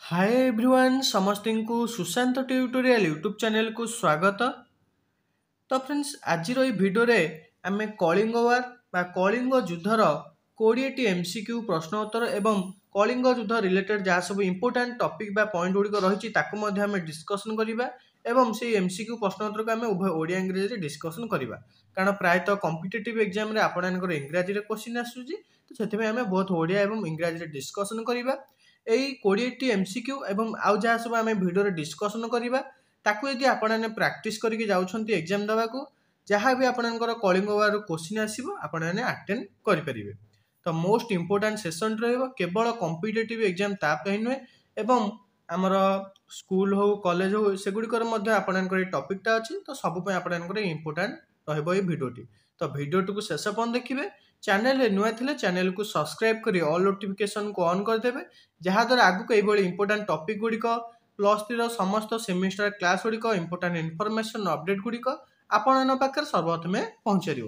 Hi everyone समस्त को Sushant tutorial YouTube channel को स्वागत। तो फ्रेंड्स आज भिडियो आम कलिंग वार बा कलिंग युद्धर 20टी एमसीक्यू प्रश्न उत्तर एवं कलिंग युद्ध रिलेटेड जहाँ सब इंपोर्टाट टॉपिक बा पॉइंट गुड़िक रही आम डिस्कसन करवा एवं से एमसीक्यू प्रश्न उत्तर को आम उभय ओडिया इंग्रेजी डिस्कसन करवा कारण प्रायतः कॉम्पिटिटिव एग्जाम रे आपनकर इंग्राजी रे क्वेश्चन आसुची तो से आम बहुत ओडिया एवं इंग्राजी रे डिस्कसन करवा यही 20टी एमसीक्यू एवं आउ जहाँ सब आम भिडियो डिस्कसन करवा ताकू यदि आपने प्रैक्टिस करके जाउछंती एग्जाम दबाकू जहाँ भी आपनकर कलिंग वार क्वेश्चन आसीबो आपने अटेंड करें। तो मोस्ट इंपोर्टाट सेसन रहिबो केवल कॉम्पिटिटिव एग्जाम ताप नुहे एवं आमर स्कूल हो कॉलेज हो सेगुड़िकर आपनकर टॉपिकटा अच्छी तो सब आपनकर इंपोर्टाट रहिबो ये भिडियोटी। तो भिडियोटी को शेष पर्यंत देखिए चैनल नुआ थिले चैनल को सब्सक्राइब करी ऑल नोटिफिकेशन को ऑन करदेवे जहाँद्वारा आगक ये इंपोर्टाट टॉपिक गुड़िक प्लस 3 समस्त सेमिस्टर क्लास गुड़िक इंपोर्टाट इनफॉरमेशन अपडेट गुड़िक आपण पाखे सर्वप्रथमे पहुंचार।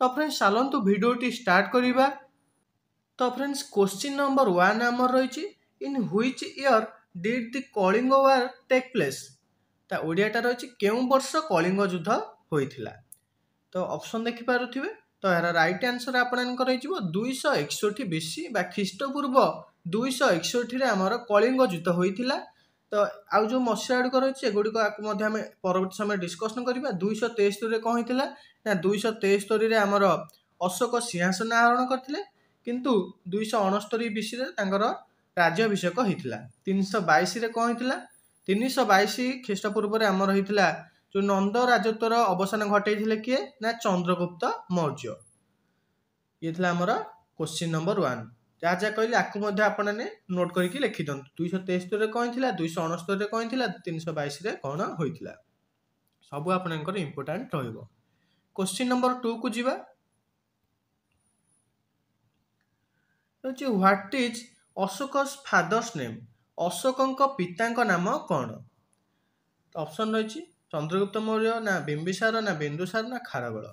तो फ्रेंड्स चलतु भिडियोटी स्टार्ट करवा। तो फ्रेंड्स क्वेश्चन नंबर 1 आमर रही in which year did the Kalinga war take place. ता ओडियाटा रही केउं वर्ष कलिंग युद्ध होइथिला। तो ऑप्शन देखि पारुथिबे तो यार राइट आंसर आपनकर रही 261 बीसी बा ख्रीष्टपूर्व 261 रे आमर कलिंग युद्ध होइथिला। तो आउ जो मसीहा गुड़िक रही एगुड़िक आम परवर्ती समय डिस्कसन करवा 273 कौन होता ना 273 आमर अशोक सिंहासन आहरण करते किंतु 269 बीसी राज्याभिषेक होता। 322 कौन होता 322 ख्रीष्टपूर्व आमर होता जो नंद राजत्वर अवसान घटे किए ना चंद्रगुप्त मौर्य। ये आमर क्वेश्चन नंबर 1 जहाँ जहाँ कहली आपको आपने नोट करके लिखि दिखाँ 273 कौन थी 269 कौन थी 322 कौन होता सब आपनकर इंपोर्टाट रहिबो। क्वेश्चन नंबर 2 को जीवा what is Ashoka's father's name Ashok पिता नाम कौन। ऑप्शन रही चंद्रगुप्त मौर्य ना बिंबिसार ना बिंदुसार ना खारबेल।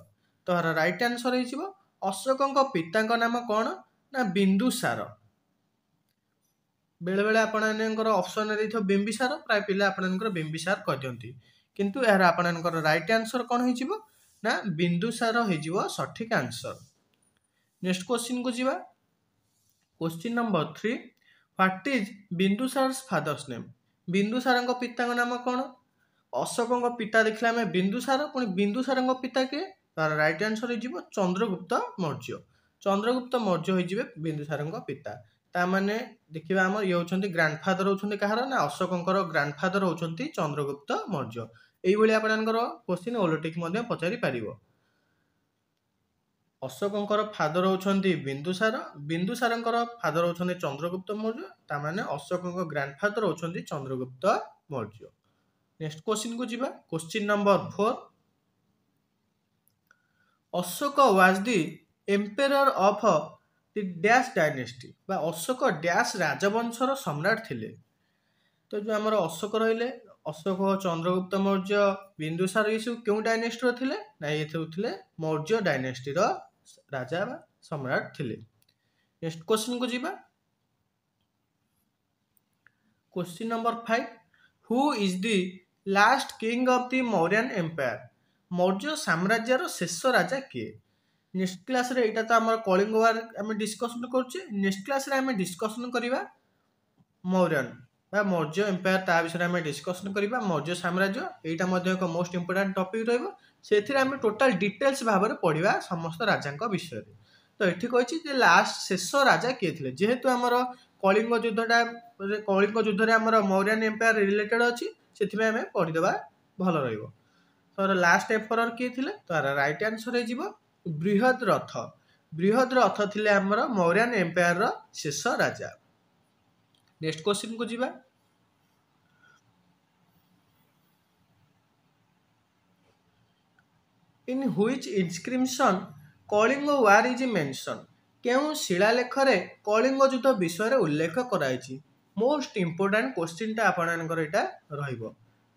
तो राइट आंसर हो अशोक पिता नाम कौन ना बिंदुसार। बेले बेले आपनकर ऑप्शन रे बिंबिसार प्राय पिला आपनकर बिंबिसार कह दियंती किंतु यार आपनकर राइट आंसर कौन हो ना बिंदुसार हो सठिक आंसर। नेक्स्ट क्वेश्चन को जीवा question number 3 what is Bindusara father's name Bindusara पिता नाम कौन। अशोक पिता देखला आम बिंदुसार पुणी बिंदुसार पिता किए तार राइट आंसर हो चंद्रगुप्त मौर्य। चंद्रगुप्त मौर्य हो बिंदुसार पिता ताने देखा आम ये होती ग्रांडफादर होती कहार ना अशोक ग्रांडफादर होती चंद्रगुप्त मौर्य। यही आपनकर क्वेश्चन ओलोटिक पचारि पार। अशोक फादर होती बिंदुसार बिंदुसार फादर होती चंद्रगुप्त मौर्य ताने अशोक ग्रांडफादर होती चंद्रगुप्त मौर्य। नेक्स्ट क्वेश्चन को जीवा question number 4 Ashok was the emperor of the dash dynasty बा अशोक डैश राजवंशर सम्राट थिले। तो जो आमर अशोक रहिले अशोक चंद्रगुप्त मौर्य बिंदुसार ये सब क्यों डायनेस्टी थिले ना ये थे मौर्य डायनेस्टी राजा बा सम्राट थिले। नेक्स्ट क्वेश्चन को जीवा question number 5 who is the last king of the Mauryan empire Maurya साम्राज्यर शेष राजा किए। नेक्स्ट क्लास रे एटा तो आम कलिंग वार आम डिस्कसन करुचे नेक्स्ट क्लास रे आम डिस्कसन करवा मौर्यन बा मौर्य एम्पायर ता विषय आम डिस्कसन करवा मौर्य साम्राज्य यहाँ एक मोस्ट इंपोर्टाट टॉपिक रही टोटाल डिटेल्स भाव में पढ़ा समस्त राजा विषय। तो ये कही लास्ट शेष राजा किए थे जेहेतु आमर कलिंग युद्धटा कलिंग युद्ध आमर मौर्यन एम्पायर रिलेटेड अच्छी से आम पढ़ीदे भल रही। तो लास्ट एम्परर किए थे तो राइट आंसर हो बृहद रथ। बृहद रथ थे आमर मौर्यन एम्पायर शेष राजा। नेक्स्ट क्वेश्चन को जीवा in which inscription Kalinga war is mention केउं शिलालेख रे कलिंग युद्ध विषय उल्लेख कराई। मोस्ट इंपोर्टाट क्वेश्चन टा आपनकर एटा रहिबो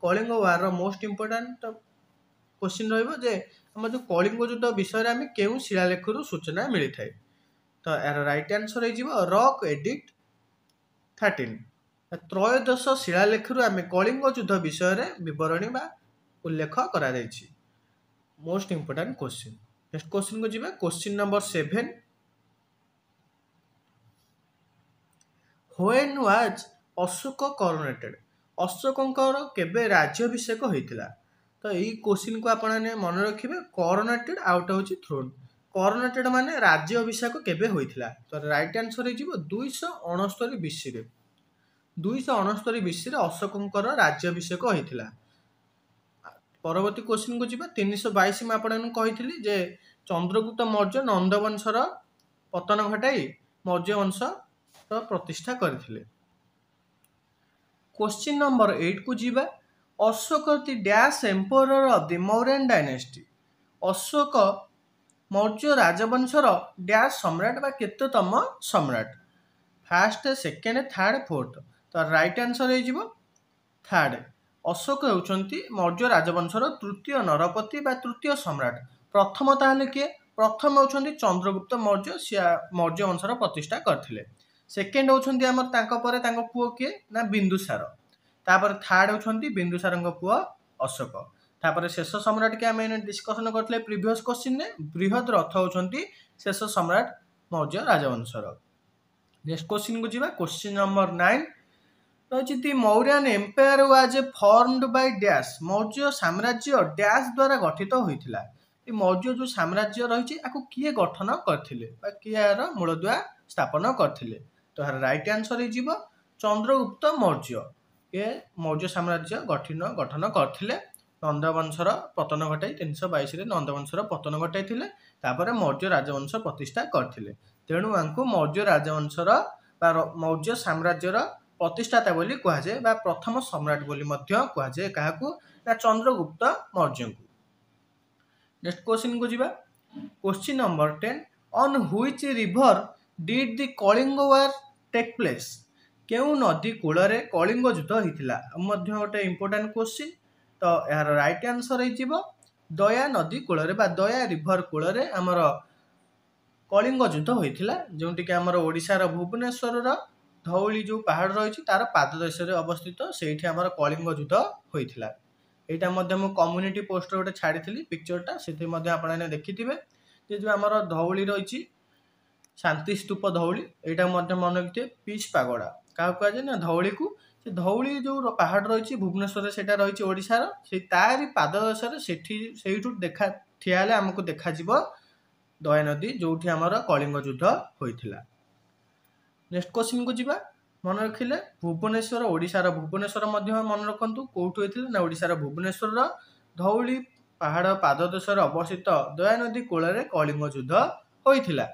कलिंग वार मोस्ट इंपोर्टाट क्वेश्चन रहिबो जे हम जो कलिंग युद्ध विषय आम केउं शिलालेख सूचना मिली थाए। तो यार राइट आंसर हो रॉक एडिक्ट 13 त्रयोदश शिलालेखରୁ ଆମେ କଳିଙ୍ଗ ଯୁଦ୍ଧ ବିଷୟରେ ବିବରଣୀ ବା ଉଲ୍ଲେଖ କରାଯାଇଛି। Most important question. Next question କୁ ଯିବା। Question number 7, When was Ashok coronated? ଅଶୋକଙ୍କର କେବେ ରାଜ୍ୟାଭିଷେକ ହୋଇଥିଲା? ତ ଏଇ କ୍ୱେଶ୍ଚିନ୍ କୁ ଆପଣ ମନେ ରଖିବେ। coronated ଆଉ ଗୋଟେ ହେଉଛି throne। coronated ମାନେ ରାଜ୍ୟ ଅଭିଷେକ କେବେ ହୋଇଥିଲା? ତ ରାଇଟ୍ ଆନ୍ସର ହେଇଯିବ 269 BC ରେ। 269 BC ରେ ଅଶୋକଙ୍କର ରାଜ୍ୟାଭିଷେକ ହୋଇଥିଲା। ପରବର୍ତ୍ତୀ କ୍ୱେଶ୍ଚିନ୍ କୁ ଯିବା। 322 ମୁଁ ଆପଣଙ୍କୁ କହିଥିଲି ଯେ ଚନ୍ଦ୍ରଗୁପ୍ତ ମୌର୍ଯ୍ୟ ନନ୍ଦବଂଶର ପତନ ଘଟାଇ ମୌର୍ଯ୍ୟ ବଂଶର ପ୍ରତିଷ୍ଠା କରିଥିଲେ। କ୍ୱେଶ୍ଚିନ୍ ନମ୍ବର 8 କୁ ଯିବା। Ashoka the dash emperor of the Mauryan dynasty. Ashoka Maurya ରାଜବଂଶର ଡ୍ୟାଶ ସମ୍ରାଟ ବା କେତେତମ ସମ୍ରାଟ? First, second, third, fourth. ତ ରାଇଟ୍ ଆନ୍ସର ହେଇଯିବ ଥାର୍ଡ। ଅଶୋକ ହେଉଛନ୍ତି ମୌର୍ଯ୍ୟ ରାଜବଂଶର ତୃତୀୟ ନରପତି ବା ତୃତୀୟ ସମ୍ରାଟ। ପ୍ରଥମ ତାହେଲେ କିଏ? ପ୍ରଥମ ହେଉଛନ୍ତି ଚନ୍ଦ୍ରଗୁପ୍ତ ମୌର୍ଯ୍ୟ, ସିଏ ମୌର୍ଯ୍ୟ ବଂଶର ପ୍ରତିଷ୍ଠା କରିଥିଲେ। ସେକେଣ୍ଡ ହେଉଛନ୍ତି ଆମର ତାଙ୍କ ପରେ ତାଙ୍କ ପୁଅ କିଏ? ନା ବିନ୍ଦୁସାର। ତାପରେ ଥାର୍ଡ ହେଉଛନ୍ତି ବିନ୍ଦୁସାରଙ୍କ ପୁଅ ଅଶୋକ। ତାପରେ ଶେଷ ସମ୍ରାଟ କି ଆମେ ଡିସ୍କସନ କରିଥିଲେ ପ୍ରିଭିୟସ୍ କ୍ୱେଶ୍ଚିନ୍ରେ, ବୃହତ ରଥ ହେଉଛନ୍ତି ଶେଷ ସମ୍ରାଟ ମୌର୍ଯ୍ୟ ରାଜବଂଶର। ନେକ୍ସଟ କ୍ୱେଶ୍ଚିନ୍ କୁ ଯିବା। କ୍ୱେଶ୍ଚିନ୍ ନମ୍ବର 9 ରହିଛି the Mauryan empire was formed by dash. Maurya ସାମ୍ରାଜ୍ୟ ଡ୍ୟାଶ ଦ୍ୱାରା ଗଠିତ ହୋଇଥିଲା। ଏ ମୌର୍ଯ୍ୟ ଯୋଉ ସାମ୍ରାଜ୍ୟ ରହିଛି ଆକୁ କିଏ ଗଠନ କରିଥିଲେ ବା କିଏ ଏହାର ମୂଳଦୁଆ ସ୍ଥାପନ କରିଥିଲେ? ତ ଏହାର ରାଇଟ୍ ଆନ୍ସର ହେଇଯିବ ଚନ୍ଦ୍ରଗୁପ୍ତ ମୌର୍ଯ୍ୟ। ଏ ମୌର୍ଯ୍ୟ ସାମ୍ରାଜ୍ୟ ଗଠନ କରିଥିଲେ। ନନ୍ଦବଂଶର ପତନ ଘଟାଇ 322ରେ ନନ୍ଦବଂଶର ପତନ ଘଟାଇଥିଲେ। ତାପରେ ମୌର୍ଯ୍ୟ ରାଜବଂଶ ପ୍ରତିଷ୍ଠା କରିଥିଲେ। ତେଣୁ ଆଙ୍କୁ ମୌର୍ଯ୍ୟ ରାଜବଂଶର ବା ମୌର୍ଯ୍ୟ ସାମ୍ରାଜ୍ୟର ପ୍ରତିଷ୍ଠାତା ବୋଲି କୁହାଯାଏ ବା ପ୍ରଥମ ସମ୍ରାଟ ବୋଲି ମଧ୍ୟ କୁହାଯାଏ। କାହାକୁ? ନା ଚନ୍ଦ୍ରଗୁପ୍ତ ମୌର୍ଯ୍ୟଙ୍କୁ। ନେକ୍ସଟ କ୍ୱେଶ୍ଚିନ୍ କୁ ଯିବା। Question number 10, on which river did the Kalinga war take place? କେଉଁ ନଦୀ କୂଳରେ କଳିଙ୍ଗ ଯୁଦ୍ଧ ହୋଇଥିଲା? ମଧ୍ୟ ଗୋଟେ ଇମ୍ପୋର୍ଟାଣ୍ଟ କ୍ୱେଶ୍ଚିନ୍। ତ ଏହାର ରାଇଟ୍ ଆନ୍ସର ହେଇଯିବ ଦୟା ନଦୀ କୂଳରେ ବା ଦୟା ରିଭର କୂଳରେ ଆମର କଳିଙ୍ଗ ଯୁଦ୍ଧ ହୋଇଥିଲା। ଯେଉଁଠିକି ଆମର ଓଡ଼ିଶାର ଭୁବନେଶ୍ୱରର ଧଉଳି ଯେଉଁ ପାହାଡ଼ ରହିଛି ତାର ପାଦଦେଶରେ ଅବସ୍ଥିତ, ସେଇଠି ଆମର କଳିଙ୍ଗ ଯୁଦ୍ଧ ହୋଇଥିଲା। ଏଇଟା ମଧ୍ୟ ମୁଁ କମ୍ୟୁନିଟି ପୋଷ୍ଟରେ ଗୋଟେ ଛାଡ଼ିଥିଲି ପିକ୍ଚରଟା, ସେଥିରେ ମଧ୍ୟ ଆପଣମାନେ ଦେଖିଥିବେ। ଯେ ଯେଉଁ ଆମର ଧଉଳି ରହିଛି ଶାନ୍ତି ସ୍ତୂପ ଧଉଳି, ଏଇଟା ମଧ୍ୟ ମନେ ରଖିଥିବେ। ପିଚ୍ ପାଗୋଡ଼ା କାହାକୁ କୁହାଯାଏ? ନା ଧଉଳିକୁ। ସେ ଧଉଳି ଯେଉଁ ପାହାଡ଼ ରହିଛି ଭୁବନେଶ୍ୱରରେ, ସେଇଟା ରହିଛି ଓଡ଼ିଶାର, ସେଇ ତାରି ପାଦଦେଶରେ ସେଇଠୁ ଠିଆ ହେଲେ ଆମକୁ ଦେଖାଯିବ ଦୟା ନଦୀ, ଯେଉଁଠି ଆମର କଳିଙ୍ଗ ଯୁଦ୍ଧ ହୋଇଥିଲା। ନେକ୍ସଟ କ୍ୱେଶ୍ଚିନ୍ କୁ ଯିବା। ମନେ ରଖିଲେ ଭୁବନେଶ୍ୱର, ଓଡ଼ିଶାର ଭୁବନେଶ୍ୱର ମଧ୍ୟ ମନେ ରଖନ୍ତୁ। କୋଉଠୁ ହୋଇଥିଲା? ନା ଓଡ଼ିଶାର ଭୁବନେଶ୍ୱରର ଧଉଳି ପାହାଡ଼ ପାଦଦେଶରେ ଅବସ୍ଥିତ ଦୟା ନଦୀ କୂଳରେ କଳିଙ୍ଗ ଯୁଦ୍ଧ ହୋଇଥିଲା।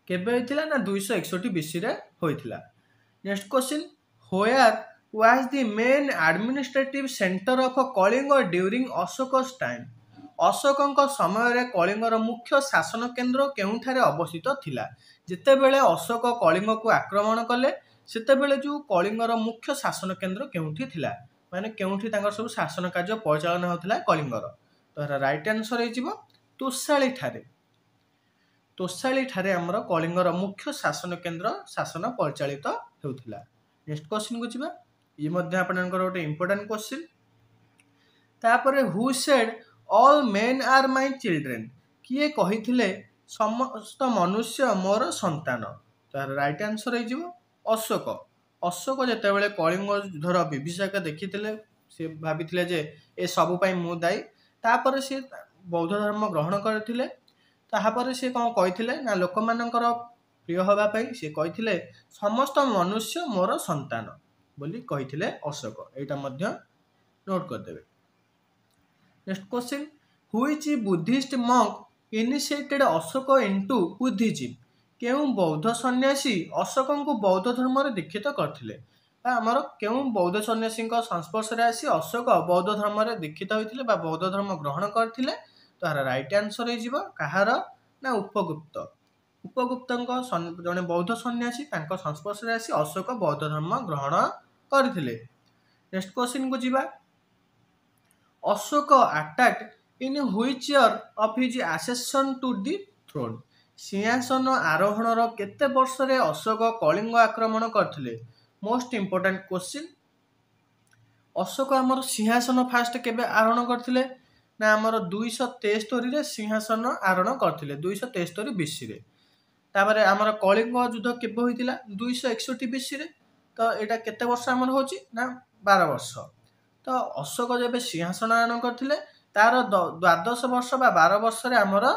କେବେ ହୋଇଥିଲା? ନା 261 BC ରେ ହୋଇଥିଲା। Next question, where was the main administrative centre of Kalinga during Ashoka's time? ଅଶୋକଙ୍କ ସମୟରେ କଳିଙ୍ଗର ମୁଖ୍ୟ ଶାସନ କେନ୍ଦ୍ର କେଉଁଠାରେ ଅବସ୍ଥିତ ଥିଲା? ଯେତେବେଳେ ଅଶୋକ କଳିଙ୍ଗକୁ ଆକ୍ରମଣ କଲେ ସେତେବେଳେ ଯେଉଁ କଳିଙ୍ଗର ମୁଖ୍ୟ ଶାସନ କେନ୍ଦ୍ର କେଉଁଠି ଥିଲା? ମାନେ କେଉଁଠି ତାଙ୍କର ସବୁ ଶାସନ କାର୍ଯ୍ୟ ପରିଚାଳନା ହେଉଥିଲା କଳିଙ୍ଗର? ତ ଏହାର ରାଇଟ୍ ଆନ୍ସର ହେଇଯିବ ତୋଷାଳୀ ଠାରେ। ତୋଷାଳୀ ଠାରେ ଆମର କଳିଙ୍ଗର ମୁଖ୍ୟ ଶାସନ କେନ୍ଦ୍ର ଶାସନ ପରିଚାଳିତ ହେଉଥିଲା। ନେକ୍ସଟ କ୍ୱେଶ୍ଚିନ୍ କୁ ଯିବା। ଇଏ ମଧ୍ୟ ଆପଣଙ୍କର ଗୋଟେ ଇମ୍ପୋର୍ଟାଣ୍ଟ କ୍ୱେଶ୍ଚିନ୍। ତାପରେ ହୁ ସେଡ୍ ଅଲ୍ ମେନ୍ ଆର୍ ମାଇ ଚିଲଡ୍ରେନ୍? କିଏ କହିଥିଲେ ସମସ୍ତ ମନୁଷ୍ୟ ମୋର ସନ୍ତାନ? ତାର ରାଇଟ୍ ଆନ୍ସର ହେଇଯିବ ଅଶୋକ। ଅଶୋକ ଯେତେବେଳେ କଳିଙ୍ଗ ଯୁଦ୍ଧର ବିଭୀଷିକା ଦେଖିଥିଲେ, ସେ ଭାବିଥିଲେ ଯେ ଏ ସବୁ ପାଇଁ ମୁଁ ଦାୟୀ। ତାପରେ ସେ ବୌଦ୍ଧ ଧର୍ମ ଗ୍ରହଣ କରିଥିଲେ। ତାପରେ ସେ କ'ଣ କହିଥିଲେ? ନା ଲୋକମାନଙ୍କର ପ୍ରିୟ ହେବା ପାଇଁ ସେ କହିଥିଲେ ସମସ୍ତ ମନୁଷ୍ୟ ମୋର ସନ୍ତାନ ବୋଲି କହିଥିଲେ ଅଶୋକ। ଏଇଟା ମଧ୍ୟ ନୋଟ୍ କରିଦେବେ। Next question, which Buddhist monk initiated Ashoka into Buddhism? କେଉଁ ବୌଦ୍ଧ ସନ୍ନ୍ୟାସୀ ଅଶୋକଙ୍କୁ ବୌଦ୍ଧ ଧର୍ମରେ ଦୀକ୍ଷିତ କରିଥିଲେ? ବା ଆମର କେଉଁ ବୌଦ୍ଧ ସନ୍ନ୍ୟାସୀଙ୍କ ସଂସ୍ପର୍ଶରେ ଆସି ଅଶୋକ ବୌଦ୍ଧ ଧର୍ମରେ ଦୀକ୍ଷିତ ହୋଇଥିଲେ ବା ବୌଦ୍ଧ ଧର୍ମ ଗ୍ରହଣ କରିଥିଲେ? ତ ଏହାର ରାଇଟ୍ ଆନ୍ସର ହେଇଯିବ କାହାର? ନା ଉପଗୁପ୍ତ। ଉପଗୁପ୍ତଙ୍କ ଜଣେ ବୌଦ୍ଧ ସନ୍ନ୍ୟାସୀ, ତାଙ୍କ ସଂସ୍ପର୍ଶରେ ଆସି ଅଶୋକ ବୌଦ୍ଧ ଧର୍ମ ଗ୍ରହଣ କରିଥିଲେ। ନେକ୍ସଟ କ୍ୱେଶ୍ଚିନ୍ କୁ ଯିବା। Ashoka attacked in which year of his accession to the throne? ସିଂହାସନ ଆରୋହଣର କେତେ ବର୍ଷରେ ଅଶୋକ କଳିଙ୍ଗ ଆକ୍ରମଣ କରିଥିଲେ? मोस्ट इंपोर्टेंट क्वेश्चन अशोक आमर सिंहासन फास्ट केबे आरोहण करथिले ना आमर 273 रे सिंहासन आरोहण करथिले 273 बीसी रे। तापरे आमर कलिंग युद्ध केबे होइतिला 261 बीसी रे। तो एटा केते वर्ष आमर होची ना 12 वर्ष। तो अशोक जेबे सिंहासन आरोहण करथिले तार 12 वर्ष बा 12 वर्ष रे आमर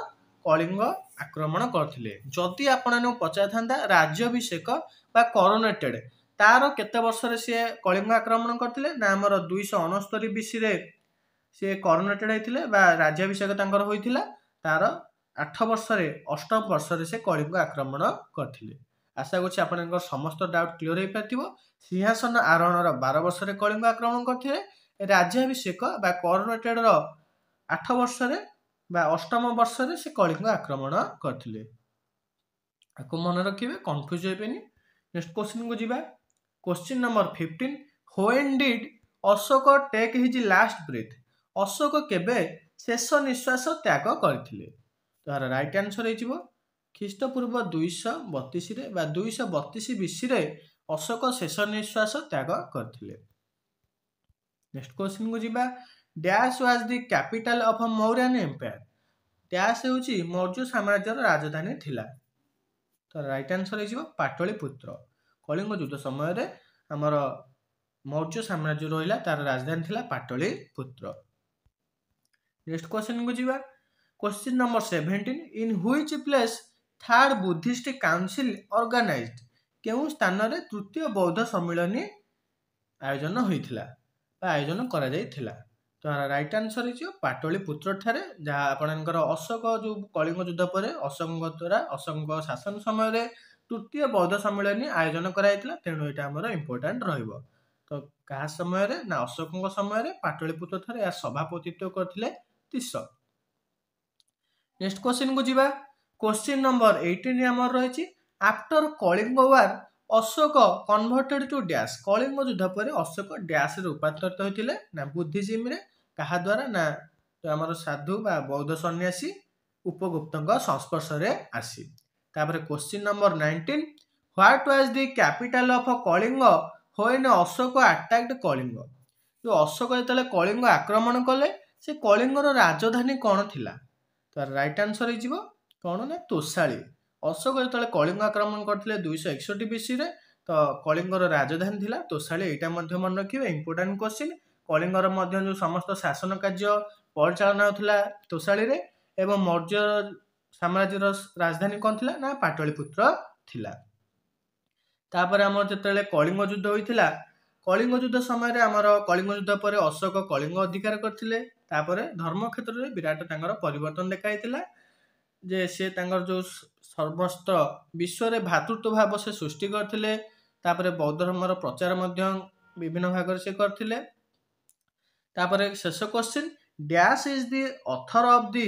कलिंग आक्रमण करथिले। जदि आपन पचार थांदा राज्याभिषेक बा करोनेटेड तार केते वर्ष रे से कलिंग आक्रमण करथिले ना आमर 269 बीसी रे से करोनेटेड होइथिले बा राज्याभिषेक तांकर होइथिला तार 8 वर्ष रे 8 वर्ष रे से कलिंग आक्रमण करथिले। आशा करछि आपनकर समस्त डाउट क्लियर होई पाथिबो। सिंहासन आरोहणर 12 वर्ष रे कलिंग आक्रमण करथिले, राज्याभिषेक बा करोनेटेड रो 8 वर्ष रे बा 8म वर्ष रे से कलिंग आक्रमण करथिले। आको मन रखिबे, कंफ्यूज होइबेनी। नेक्स्ट क्वेश्चन को जिबा। Question number 15 when did Ashok take his last breath? Ashok केबे शेष निश्वास त्याग करथिले? तार राइट आंसर हेजिबो ख्रीष्टपूर्व 232 रे बा 232 बीसी रे अशोक शेष निश्वास त्याग करथिले। नेक्स्ट क्वेश्चन को जिबा। Dash was the capital of Mauryan empire? Dash हेउची मौर्य साम्राज्यर राजधानी थिला। तो राइट आंसर हेजिबो पाटलिपुत्र। कलिंग युद्ध समय रे हमर मौर्य साम्राज्य रहिला तार राजधानी थिला पाटलिपुत्र। नेक्स्ट क्वेश्चन को जिबा। Question number 17 in which place third Buddhist council organised? केउ स्थान रे तृतीय बौद्ध सम्मेलन आयोजन होइथिला बा आयोजन करा जाइथिला। तो राइट आंसर हेजिबो पाटलिपुत्र ठारे, जहा आपनकर अशोक जो कलिंग युद्ध परे अशोक द्वारा अशोक शासन समय रे तृतीय बौद्ध सम्मेलन आयोजन करा जाइथिला। तेणु एटा हमर इंपोर्टेंट रहइबो। तो का समय रे ना अशोक समय रे पाटलिपुत्र ठारे या सभापतित्व करथिले तीस। नेक्स्ट क्वेश्चन को जिबा। क्वेश्चन नंबर 18 हमर रहिछि after Kalinga war Ashoka converted to dash? Kalinga युद्ध पर अशोक डैश रे रूपांतरित होइतिले ना बुद्धिज्म रे कहा द्वारा ना तो हमर साधु बा बौद्ध सन्यासी उपगुप्तଙ୍କ संस्पर्श रे आसी। तापर question number 19 what was the capital of Kalinga when Ashok attacked Kalinga? जो अशोक जेतले कलिंग आक्रमण कले से कलिंग रो राजधानी कोन थिला? तो राइट आंसर हेजिबो कोन ना तोसाली। अशोक जेतले कलिंग आक्रमण करथिले 261 बीसी रे, तो कलिंग रो राजधानी थिला तोसाली। एटा मध्ये मन रखिबे इंपोर्टेंट क्वेश्चन। कलिंग रो मध्ये जो समस्त शासन कार्य परिचालन होथिला तोसाली रे एवं मौर्य साम्राज्य रो राजधानी कोन थिला ना पाटलिपुत्र थिला। तापर हमर जेतले कलिंग युद्ध होइथिला, कलिंग युद्ध समय रे हमर कलिंग युद्ध परे अशोक कलिंग अधिकार करथिले। तापर धर्म क्षेत्र रे विराट तांगर परिवर्तन देखाइथिला जे से तांगर जो सर्वस्त विश्व रे भातृत्व भाव से सृष्टि करथिले। तापर बौद्ध धर्मर प्रचार मध्ये विभिन्न भाग से करथिले। तापर शेष question dash is the author of the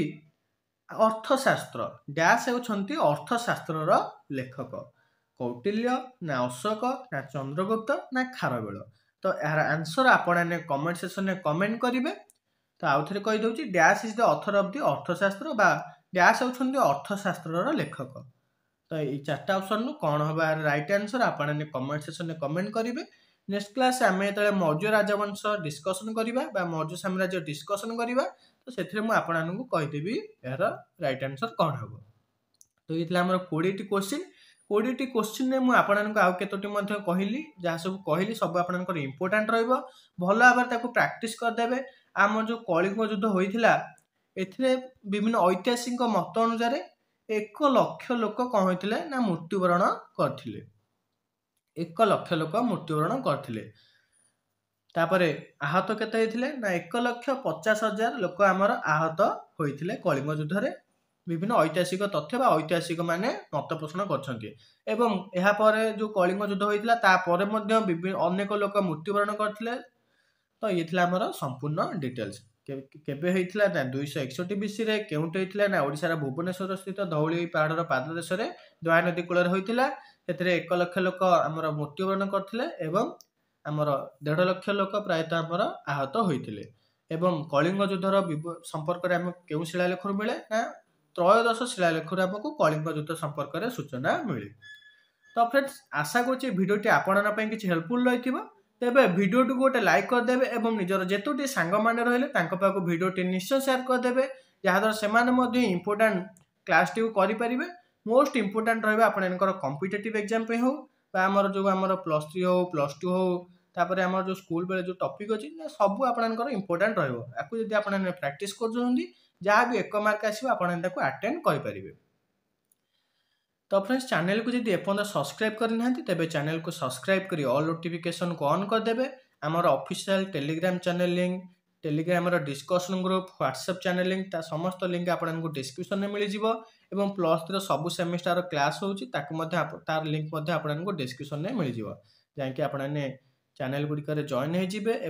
अर्थशास्त्र? डैश हेउछंती अर्थशास्त्र रो लेखक? कौटिल्य ना अशोक ना चंद्रगुप्त ना खारवेल? तो यार आंसर आपने कमेंट सेक्शन में कमेंट करेंगे। तो आउ थे कही दूसरी dash is the author of the अर्थशास्त्र बा डैश होउछंती अर्थशास्त्र रो लेखक। तो ये चार्टा ऑप्शन नु कौन होबा राइट आंसर आपने कमेंट सेक्शन में कमेंट करेंगे। नेक्स्ट क्लास आम जो मौर्य राजवंश डिस्कसन करवा बा मौर्य साम्राज्य डिस्कसन करवा, तो से मुझे आपको कहीदेवी यार राइट आंसर कौन हम। तो ये आम 20टी क्वेश्चन 20टी क्वेश्चन में मुझे आउ केतोटी कहली जहाँ सब कहली सब आप इंपोर्टाट रहा भाव प्राक्टिस करदे। आम जो कलिंग युद्ध होता ए विभिन्न ऐतिहासिक मत अनुसार 1 लाख लोक कौन होते ना मृत्युवरण करथिले। 1 लाख लोक मृत्युवरण करथिले। तापरे आहत केते होइथिले ना 1,50,000 लोक आमर आहत होइथिले कलिंग युद्ध रे। विभिन्न ऐतिहासिक तथ्य बा ऐतिहासिक माने मत पोषण करछन्ती। एवं एहा परे जो कलिंग युद्ध होइथिला ता परे मध्ये विभिन्न अनेक लोक मृत्युवरण करथिले। तो ये थिला हमर संपूर्ण डिटेल्स। केबे होइथिला ना 261 बीसी रे केउटे होइथिला ना ओडिसा रा भुवनेश्वर स्थित धौली पहाड़ पाददेश रे दया नदी कूल रे होइथिला। एथिरे 1 लाख लोक हमर मृत्युवरण करथिले एवं हमर 1.5 लाख लोक प्रायतः हमर आहत होइथिले। एवं कलिंग युद्धर संपर्क रे हम केउ शिलालेख मिले ना 13 शिलालेख आमको कलिंग युद्ध संपर्क में सूचना मिले। तो फ्रेंड्स आशा करुच्ची भिडियोटी आपन किसी हेल्पफुल रही। तेबे भिडियोटी गोटे लाइक करदेवे और निजर जेतोटी सांग मैंने रहिले पाखु भिडियोटी निश्चय शेयर करदेवे जहाँद्वारा से इंपोर्टाट क्लास टी करेंगे। मोस्ट इंपोर्टाट रहा आपंकर कॉम्पिटिटिव एग्जाम हो आमर जो आम +3 हो +2 हो तापर आम जो स्कूल बेले जो टॉपिक अच्छी सब आपंकर इंपोर्टाट रही आप प्रैक्टिस कर जहाँ भी 1 मार्क आसो आप अटेंड करेंगे। तो फ्रेंड्स चैनल को जब एपर्तन सब्सक्राइब करना तेज चैनल को सब्सक्राइब कर ऑल नोटिफिकेशन को ऑन करदे। आमर official Telegram channel link Telegram discussion group WhatsApp channel link समस्त लिंक आपको डिस्क्रिप्शन में मिल जाव और +3 सबू सेमिस्टर क्लास होची तार लिंक आपको डिस्क्रिप्शन में मिल जाव जहाँकि आपने चैनल गुड़िक जॉइन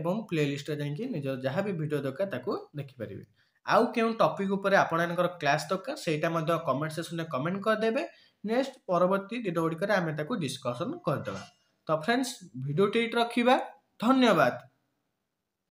हो प्ले लिस्ट निज जहाँ भी वीडियो दरकार देखिपारे। आउ क्यों टॉपिक उपर आपनकर क्लास दरकार सेटा कमेंट सेक्शन में कमेंट करदेवे। नेक्स्ट परवर्ती वीडियो गुड़िक आम डिस्कसन करदे। तो फ्रेंड्स वीडियोटी रखा। धन्यवाद।